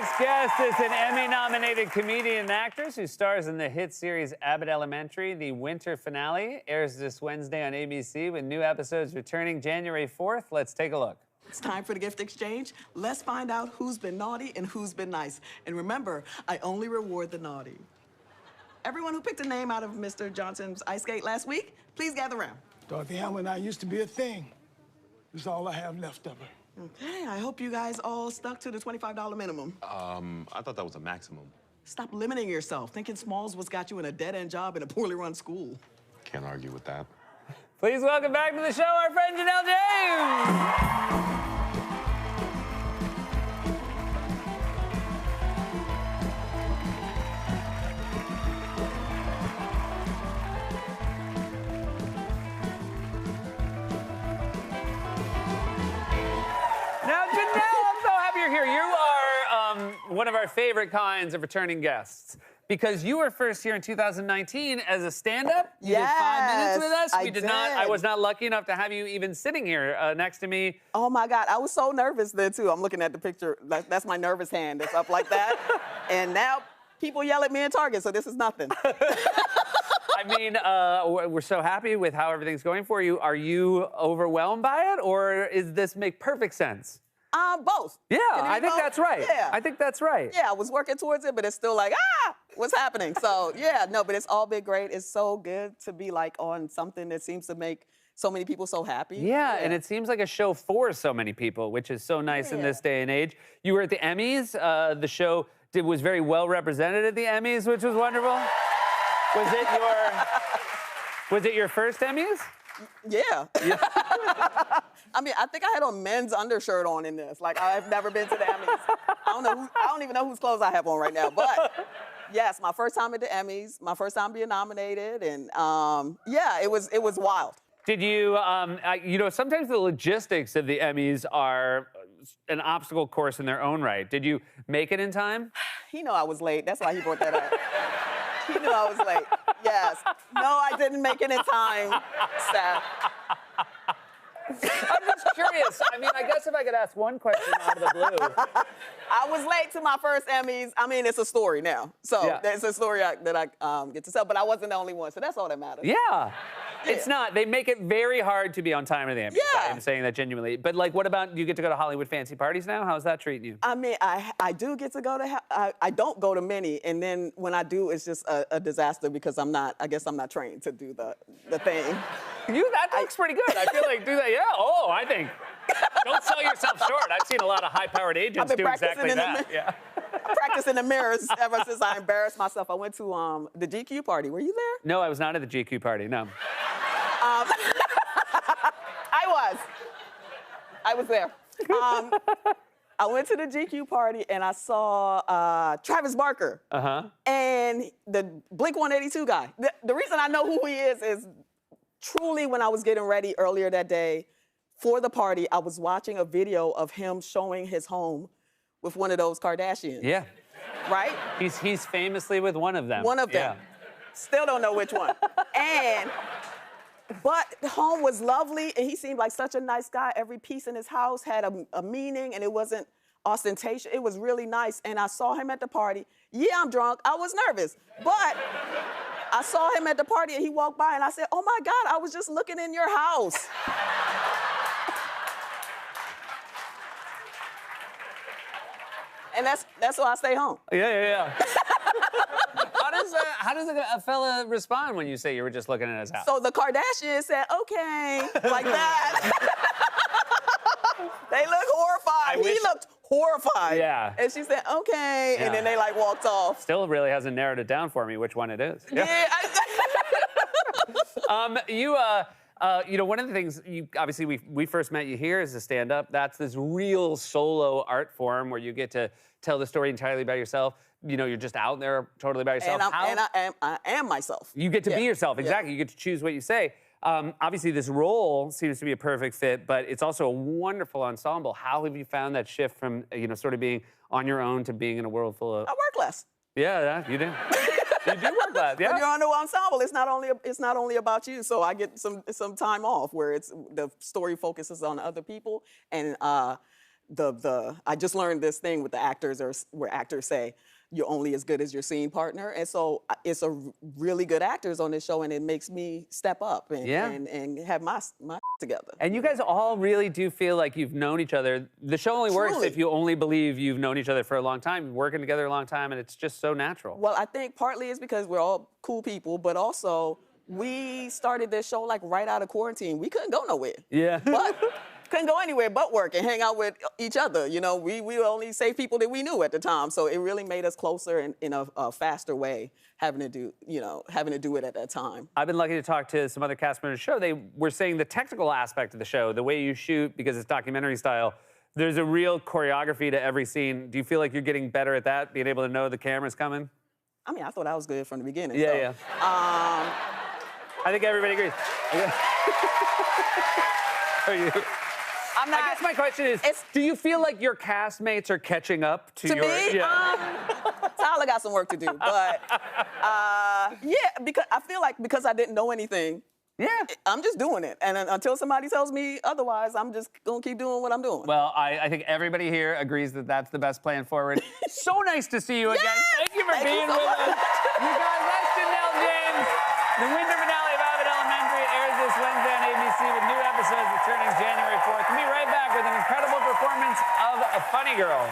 next guest is an Emmy-nominated comedian and actress who stars in the hit series Abbott Elementary. The winter finale airs this Wednesday on ABC with new episodes returning January 4th. Let's take a look. It's time for the gift exchange. Let's find out who's been naughty and who's been nice. And remember, I only reward the naughty. Everyone who picked a name out of Mr. Johnson's ice skate last week, please gather around. Dorothy Hamill and I used to be a thing. This is all I have left of her. Okay, I hope you guys all stuck to the $25 minimum. I thought that was a maximum. Stop limiting yourself. Thinking Smalls was got you in a dead-end job in a poorly run school. Can't argue with that. Please welcome back to the show our friend Janelle James. Now, Janelle, I'm so happy you're here. You are one of our favorite kinds of returning guests because you were first here in 2019 as a stand-up. You did 5 minutes with us. I We did did. not. I was not lucky enough to have you even sitting here next to me. Oh my God, I was so nervous then too. I'm looking at the picture. That's my nervous hand that's up like that. And now people yell at me in Target, so this is nothing. I mean, we're so happy with how everything's going for you. Are you overwhelmed by it, or is this make perfect sense? Both. Yeah, Can it be I think both? that's right. Yeah. I think that's right. Yeah, I was working towards it, but it's still like, what's happening? So yeah, no, but it's all been great. It's so good to be like on something that seems to make so many people so happy. Yeah, and it seems like a show for so many people, which is so nice in this day and age. You were at the Emmys. The show was very well represented at the Emmys, which was wonderful. Was it your first Emmys? Yeah. I mean, I think I had a men's undershirt on in this. Like, I've never been to the Emmys. I don't even know whose clothes I have on right now. But yes, my first time at the Emmys, my first time being nominated, and yeah, it was wild. Did you, sometimes the logistics of the Emmys are an obstacle course in their own right. Did you make it in time? He knew I was late. That's why he brought that up. He knew I was late. Yes. No, I didn't make it in time, Seth. I'm just curious. I mean, I guess if I could ask one question out of the blue. I was late to my first Emmys. I mean, it's a story now. So Yeah. it's a story that I get to tell, but I wasn't the only one, so that's all that matters. Yeah. It's not. They make it very hard to be on time at the Emmys. Yeah. I'm saying that genuinely. But, like, what about, do you get to go to Hollywood fancy parties now? How's that treating you? I mean, I do get to go to, I don't go to many, and then when I do, it's just a disaster because I guess I'm not trained to do the thing. That looks pretty good. I feel like, do that. Yeah, I think. Don't sell yourself short. I've seen a lot of high-powered agents been do exactly practicing in that. the- Yeah. I practice in the mirrors ever since I embarrassed myself. I went to the GQ party. Were you there? No, I was not at the GQ party, no. I was there. I went to the GQ party and I saw Travis Barker. And the Blink-182 guy. The reason I know who he is truly when I was getting ready earlier that day for the party, I was watching a video of him showing his home with one of those Kardashians. Yeah. Right? He's famously with one of them. One of them. Still don't know which one. But the home was lovely, and he seemed like such a nice guy. Every piece in his house had a meaning, and it wasn't ostentatious. It was really nice, and I saw him at the party. Yeah, I'm drunk. I was nervous, but I saw him at the party, and he walked by, and I said, oh, my God, I was just looking in your house. And that's why I stay home. Yeah. How does a fella respond when you say you were just looking at his house? So the Kardashians said, okay, like that. They look horrified. He looked horrified. Yeah. And she said, okay, and then they like walked off. Still really hasn't narrowed it down for me which one it is. Yeah. One of the things, obviously we first met you here as a stand-up. That's this real solo art form where you get to tell the story entirely by yourself. You're just out there totally by yourself. And I am myself. You get to be yourself, exactly. You get to choose what you say. Obviously, this role seems to be a perfect fit, but it's also a wonderful ensemble. How have you found that shift from, sort of being on your own to being in a world full of... I work less. Yeah, you do. You do work less, yeah. When you're on the ensemble, it's not only about you. So I get some time off where the story focuses on other people, and I just learned this thing with the actors, or where actors say you're only as good as your scene partner, and so it's a really good actors on this show, and it makes me step up and and have my together. And you guys all really do feel like you've known each other. The show only works Truly. if you only believe you've known each other for a long time, working together a long time, and it's just so natural. Well, I think partly it's because we're all cool people, but also we started this show like right out of quarantine. We couldn't go nowhere. Yeah. But couldn't go anywhere but work and hang out with each other. You know, we were only safe people that we knew at the time. So it really made us closer in a faster way, having to do it at that time. I've been lucky to talk to some other cast members of the show. They were saying the technical aspect of the show, the way you shoot, because it's documentary style, there's a real choreography to every scene. Do you feel like you're getting better at that, being able to know the camera's coming? I mean, I thought I was good from the beginning. Yeah, so, yeah. I think everybody agrees. Are you? I'm not, I guess my question is, do you feel like your castmates are catching up to your... me? Tyler got some work to do, but yeah, because I feel like because I didn't know anything, I'm just doing it. And until somebody tells me otherwise, I'm just gonna keep doing what I'm doing. Well, I think everybody here agrees that that's the best plan forward. So nice to see you again. Yes! Thank you for Thank being you so with us. much. You guys, that's Janelle James. The winter finale of Abbott Elementary airs this Wednesday on ABC with new episodes returning January 4th. We'll be right back with an incredible performance of A Funny Girl.